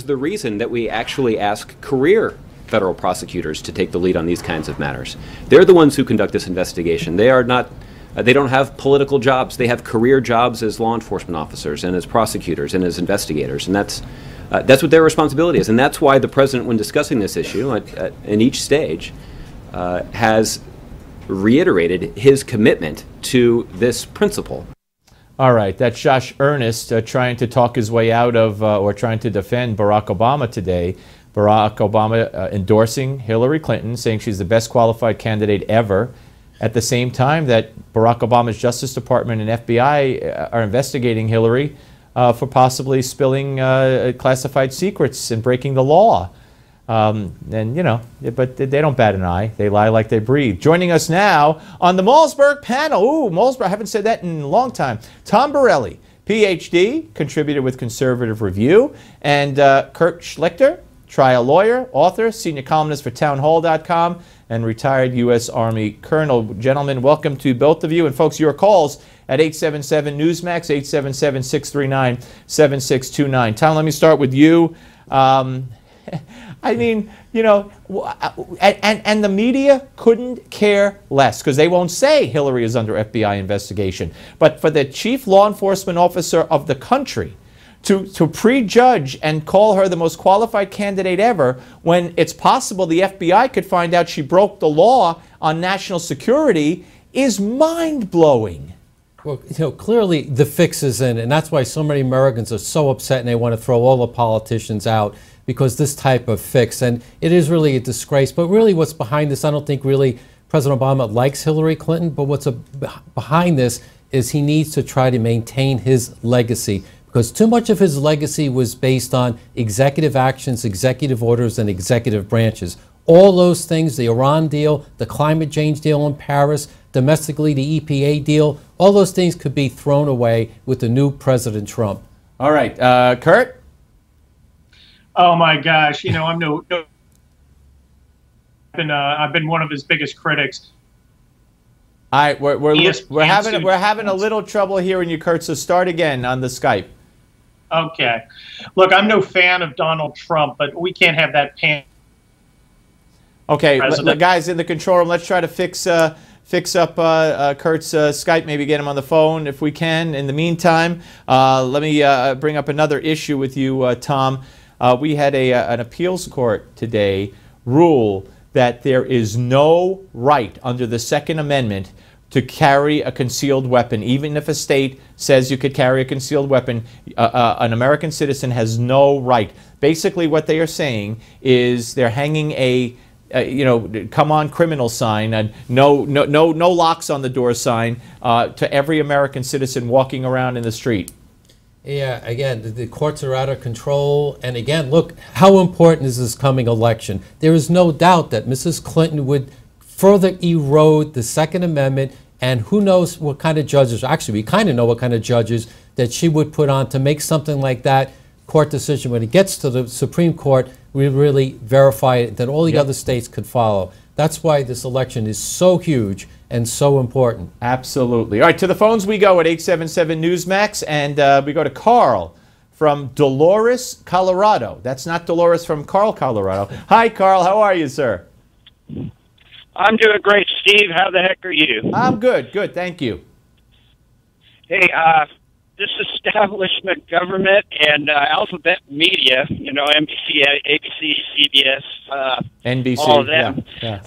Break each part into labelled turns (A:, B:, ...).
A: is the reason that we actually ask career federal prosecutors to take the lead on these kinds of matters. They're the ones who conduct this investigation. They are not, they don't have political jobs. They have career jobs as law enforcement officers and as prosecutors and as investigators, and that's what their responsibility is. And that's why the president, when discussing this issue in each stage, has reiterated his commitment to this principle.
B: All right, that's Josh Earnest trying to talk his way out of or trying to defend Barack Obama today. Barack Obama endorsing Hillary Clinton, saying she's the best qualified candidate ever, at the same time that Barack Obama's Justice Department and FBI are investigating Hillary for possibly spilling classified secrets and breaking the law. And, you know, but they don't bat an eye. They lie like they breathe. Joining us now on the Malzberg panel. Ooh, Malzberg, I haven't said that in a long time. Tom Borelli, Ph.D., contributor with Conservative Review, and Kurt Schlichter, trial lawyer, author, senior columnist for townhall.com, and retired U.S. Army colonel. Gentlemen, welcome to both of you. And folks, your calls at 877-NEWSMAX, 877-639-7629. Tom, let me start with you. I mean, you know, and the media couldn't care less because they won't say Hillary is under FBI investigation. But for the chief law enforcement officer of the country to prejudge and call her the most qualified candidate ever when it's possible the FBI could find out she broke the law on national security is mind-blowing.
C: Well, you know, clearly the fix is in, and that's why so many Americans are so upset and they want to throw all the politicians out because this type of fix, and it is really a disgrace. But really what's behind this, I don't think really President Obama likes Hillary Clinton, but what's behind this is he needs to try to maintain his legacy, because too much of his legacy was based on executive actions, executive orders, and executive branches. All those things, the Iran deal, the climate change deal in Paris, domestically the EPA deal, all those things could be thrown away with the new President Trump.
B: All right, Kurt?
D: Oh my gosh! You know, I've been one of his biggest critics.
B: All right, we're having a little trouble hearing you, Kurt. So start again on the Skype.
D: Okay, look, I'm no fan of Donald Trump, but we can't have that pan.
B: Okay, guys in the control room, let's try to fix up Kurt's Skype, maybe get him on the phone if we can. In the meantime, let me bring up another issue with you, Tom. We had an appeals court today rule that there is no right under the Second Amendment to carry a concealed weapon. Even if a state says you could carry a concealed weapon, an American citizen has no right. Basically what they are saying is they're hanging a you know, come on criminal sign, and no locks on the door sign to every American citizen walking around in the street.
C: Yeah, again, the courts are out of control. And again, look, how important is this coming election? There is no doubt that Mrs. Clinton would further erode the Second Amendment, and who knows what kind of judges, actually we kind of know what kind of judges that she would put on to make something like that court decision, when it gets to the Supreme Court, we really verify it, that all the other states could follow. That's why this election is so huge and so important.
B: Absolutely. All right, to the phones we go at 877-NEWSMAX, and we go to Carl from Dolores, Colorado. That's not Dolores from Carl, Colorado. Hi, Carl. How are you, sir?
E: I'm doing great, Steve. How the heck are you?
B: I'm good. Good. Thank you.
E: Hey, this establishment government and alphabet media, you know, NBC, ABC, CBS,
B: NBC,
E: all of them. Yeah,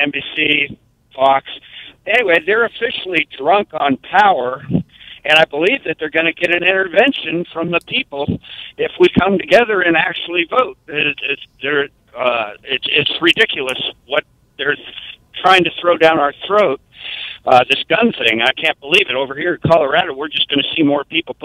E: NBC, Fox. Anyway, they're officially drunk on power, and I believe that they're going to get an intervention from the people if we come together and actually vote. It's ridiculous what they're trying to throw down our throat. This gun thing, I can't believe it. Over here in Colorado, we're just going to see more people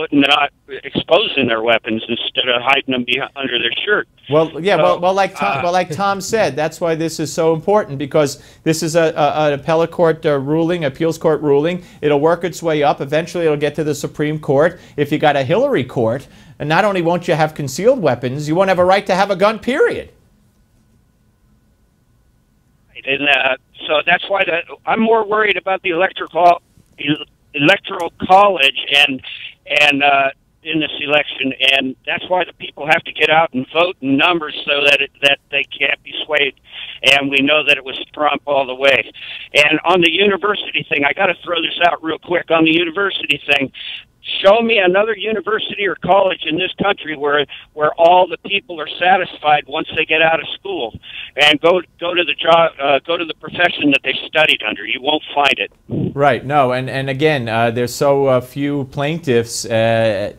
E: exposing their weapons instead of hiding them under their shirt.
B: Well, yeah, so, like Tom said, that's why this is so important, because this is an appellate court ruling, appeals court ruling. It'll work its way up. Eventually, it'll get to the Supreme Court. If you got a Hillary court, and not only won't you have concealed weapons, you won't have a right to have a gun, period.
E: And so that's why I'm more worried about the electoral college and in this election, and that's why the people have to get out and vote in numbers so that that they can't be swayed. And we know that it was Trump all the way. And on the university thing, I got to throw this out real quick. On the university thing, show me another university or college in this country where all the people are satisfied once they get out of school and go to the job, go to the profession that they studied under. You won't find it.
B: Right. No. And again, there's so few plaintiffs. I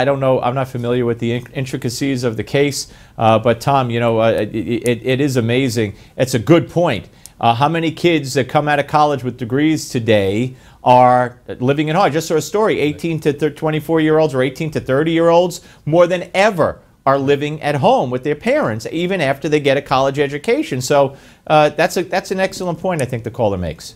B: don't know. I'm not familiar with the intricacies of the case, but Tom, you know, it is amazing. It's a good point. How many kids that come out of college with degrees today are living at home? I just saw a story, 18 to 24-year-olds or 18 to 30-year-olds, more than ever are living at home with their parents, even after they get a college education. So that's an excellent point I think the caller makes.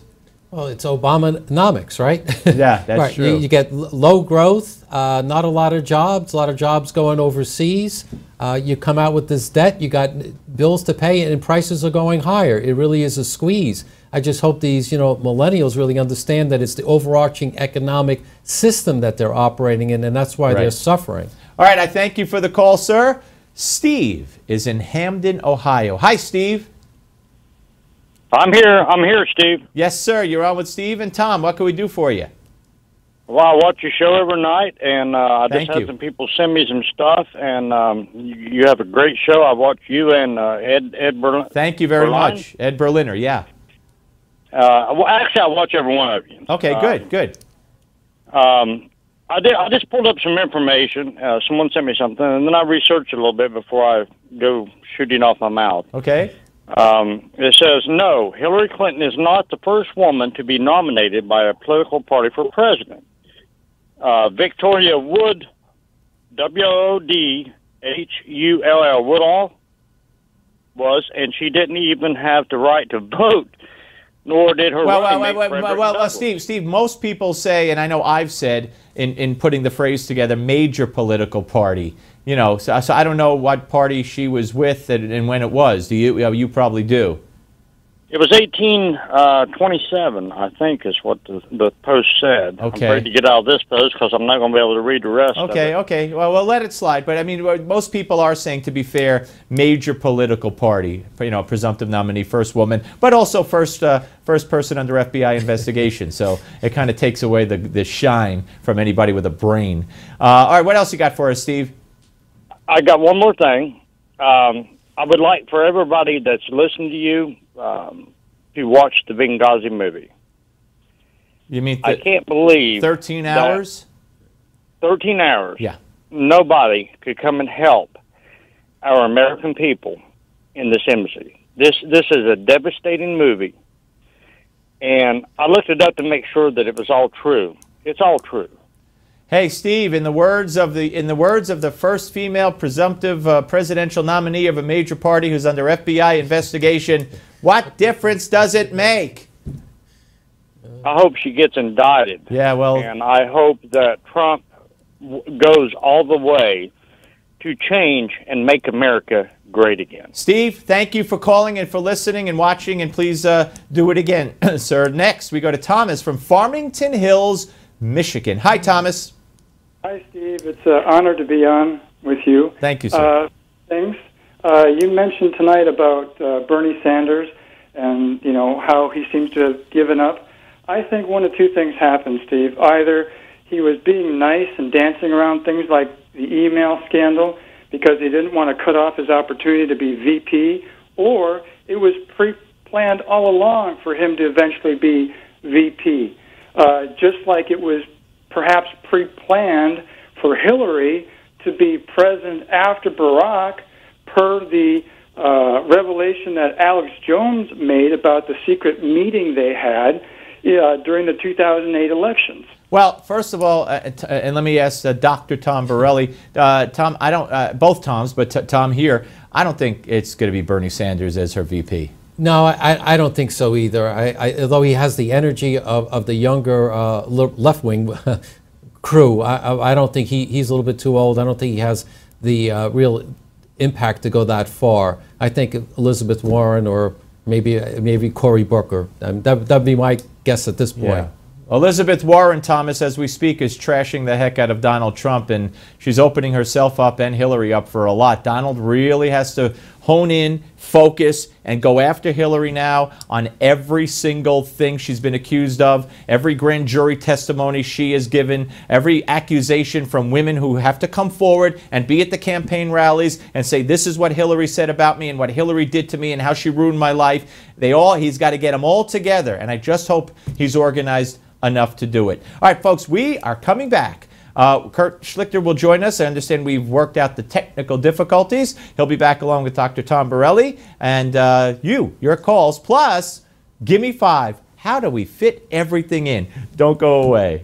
C: Well, it's Obamanomics, right?
B: Yeah, that's
C: right.
B: true.
C: You get low growth, not a lot of jobs going overseas. You come out with this debt, you got bills to pay, and prices are going higher. It really is a squeeze. I just hope these, millennials really understand that it's the overarching economic system that they're operating in, and that's why they're suffering.
B: All right, I thank you for the call, sir. Steve is in Hamden, Ohio. Hi, Steve.
F: I'm here, Steve.
B: Yes, sir. You're on with Steve and Tom. What can we do for you?
F: Well, I watch your show every night, and I just had some people send me some stuff, and you have a great show. I watch you and Ed Berlin.
B: Thank you very much. Ed Berliner, yeah.
F: Well, actually, I watch every one of you.
B: Okay, good.
F: I just pulled up some information. Someone sent me something, and then I researched it a little bit before I go shooting off my mouth.
B: Okay.
F: It says, no, Hillary Clinton is not the first woman to be nominated by a political party for president. Victoria Wood, W-O-D-H-U-L-L, Woodall was, and she didn't even have the right to vote, nor did her
B: Well, Steve, most people say, and I know I've said in putting the phrase together, major political party. You know, so I don't know what party she was with and when it was. Do you? You probably do.
F: It was 1827, I think, is what the post said.
B: Okay.
F: I'm afraid to get out of this post because I'm not going to be able to read the rest of it.
B: Okay. Well, we'll let it slide. But I mean, most people are saying, to be fair, major political party. Presumptive nominee, first woman, but also first person under FBI investigation. So it kind of takes away the shine from anybody with a brain. All right, what else you got for us, Steve?
F: I got one more thing. I would like for everybody that's listening to you to watch the Benghazi movie.
B: You mean
F: I can't believe
B: 13 hours?
F: 13 hours.
B: Yeah.
F: Nobody could come and help our American people in this embassy. This is a devastating movie, and I looked it up to make sure that it was all true. It's all true.
B: Hey, Steve, in the words of the first female presumptive presidential nominee of a major party who's under FBI investigation, what difference does it make?
F: I hope she gets indicted.
B: Yeah, well,
F: and I hope that Trump goes all the way to change and make America great again.
B: Steve, thank you for calling and for listening and watching, and please do it again, sir. Next, we go to Thomas from Farmington Hills, Michigan. Hi, Thomas.
G: Hi, Steve. It's an honor to be on with you.
B: Thank you, sir.
G: Thanks. You mentioned tonight about Bernie Sanders and, how he seems to have given up. I think one of two things happened, Steve. Either he was being nice and dancing around things like the email scandal because he didn't want to cut off his opportunity to be VP, or it was pre-planned all along for him to eventually be VP. Just like it was perhaps pre-planned for Hillary to be president after Barack, per the revelation that Alex Jones made about the secret meeting they had during the 2008 elections.
B: Well, first of all, and let me ask Dr. Tom Borelli. Tom, I don't, both Toms, but Tom here, I don't think it's going to be Bernie Sanders as her VP.
C: No, I don't think so either. Although he has the energy of the younger left-wing crew, I don't think he's a little bit too old. I don't think he has the real impact to go that far. I think Elizabeth Warren or maybe Cory Booker. That'd be my guess at this point.
B: Elizabeth Warren, Thomas, as we speak, is trashing the heck out of Donald Trump, and she's opening herself up and Hillary up for a lot. Donald really has to hone in, focus, and go after Hillary now on every single thing she's been accused of, every grand jury testimony she has given, every accusation from women who have to come forward and be at the campaign rallies and say, this is what Hillary said about me and what Hillary did to me and how she ruined my life. He's got to get them all together, and I just hope he's organized enough to do it. All right, folks, we are coming back. Kurt Schlichter will join us. I understand we've worked out the technical difficulties. He'll be back along with Dr. Tom Borelli. And your calls, plus, give me 5. How do we fit everything in? Don't go away.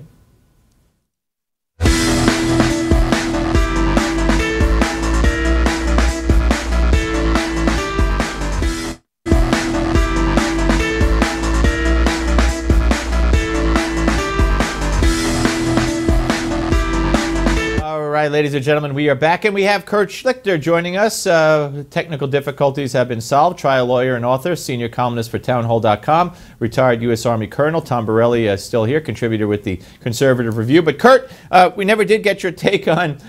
B: All right, ladies and gentlemen, we are back, and we have Kurt Schlichter joining us. Technical difficulties have been solved. Trial lawyer and author, senior columnist for townhall.com, retired U.S. Army Colonel. Tom Borelli is still here, contributor with the Conservative Review. But Kurt, we never did get your take on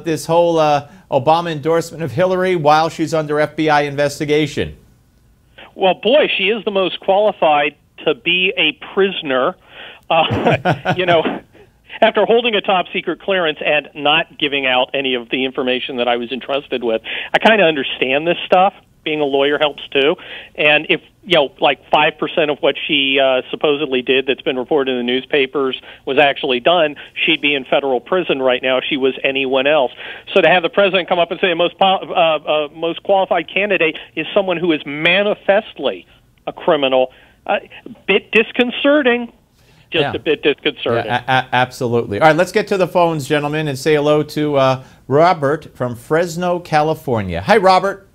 B: this whole Obama endorsement of Hillary while she's under FBI investigation.
H: Well, boy, she is the most qualified to be a prisoner. You know, after holding a top-secret clearance and not giving out any of the information that I was entrusted with, I kind of understand this stuff. Being a lawyer helps, too. And if, like 5% of what she supposedly did that's been reported in the newspapers was actually done, she'd be in federal prison right now if she was anyone else. So to have the president come up and say the most qualified candidate is someone who is manifestly a criminal, bit disconcerting. Just a bit disconcerting.
B: Yeah, absolutely. All right, let's get to the phones, gentlemen, and say hello to Robert from Fresno, California. Hi, Robert.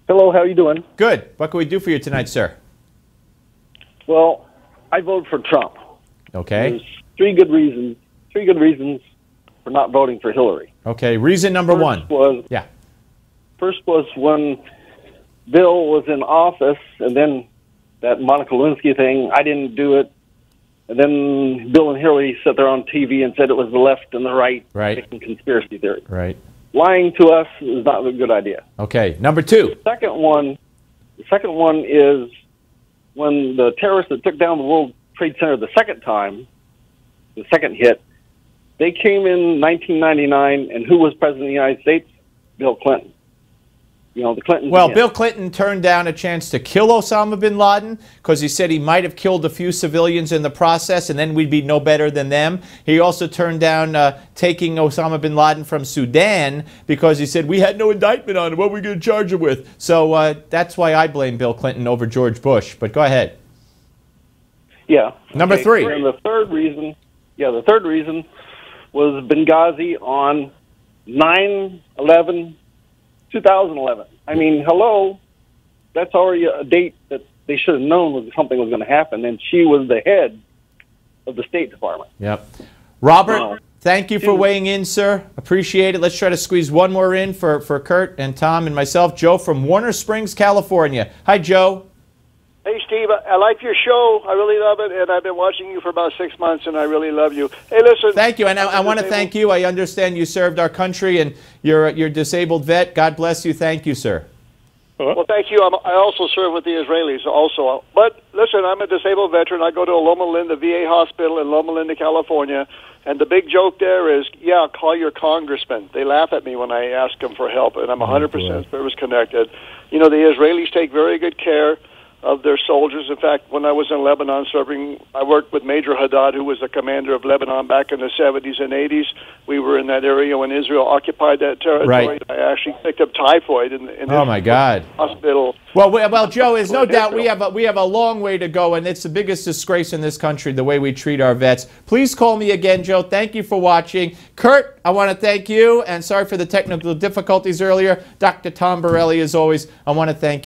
I: Hello, how are you doing?
B: Good. What can we do for you tonight, sir?
I: Well, I voted for Trump.
B: Okay.
I: There's three good reasons for not voting for Hillary.
B: Okay, reason number one.
I: First was when Bill was in office, and then that Monica Lewinsky thing, I didn't do it. And then Bill and Hillary sat there on TV and said it was the left and the right, making conspiracy theory.
B: Right.
I: Lying to us is not a good idea.
B: Okay. Number two.
I: The second one is when the terrorists that took down the World Trade Center the second time, the second hit, they came in 1999, and who was president of the United States? Bill Clinton. You know, the Clintons.
B: Well, Bill Clinton turned down a chance to kill Osama bin Laden because he said he might have killed a few civilians in the process, and then we'd be no better than them. He also turned down taking Osama bin Laden from Sudan because he said we had no indictment on him. What are we going to charge him with? So that's why I blame Bill Clinton over George Bush. But go ahead.
I: Yeah.
B: Number three.
I: And the third reason was Benghazi on 9/11. 2011. I mean, hello, that's already a date that they should have known something was going to happen, and she was the head of the State Department.
B: Yep. Robert, thank you for weighing in, sir. Appreciate it. Let's try to squeeze one more in for Kurt and Tom and myself. Joe from Warner Springs, California. Hi, Joe.
J: Hey, Steve, I like your show. I really love it, and I've been watching you for about 6 months, and I really love you. Hey, listen.
B: Thank you, and I want to thank you. I understand you served our country, and you're a disabled vet. God bless you. Thank you, sir.
J: Well, thank you. I also serve with the Israelis also. But, listen, I'm a disabled veteran. I go to Loma Linda VA Hospital in Loma Linda, California, and the big joke there is, call your congressman. They laugh at me when I ask them for help, and I'm 100% service-connected. You know, the Israelis take very good care of their soldiers. In fact, when I was in Lebanon serving, I worked with Major Haddad, who was the commander of Lebanon back in the 70s and 80s. We were in that area when Israel occupied that territory.
B: Right.
J: I actually picked up typhoid in
B: oh my God.
J: Hospital.
B: Well, Joe, there's no doubt we have a long way to go, and it's the biggest disgrace in this country, the way we treat our vets. Please call me again, Joe. Thank you for watching. Kurt, I want to thank you, and sorry for the technical difficulties earlier. Dr. Tom Borelli, as always, I want to thank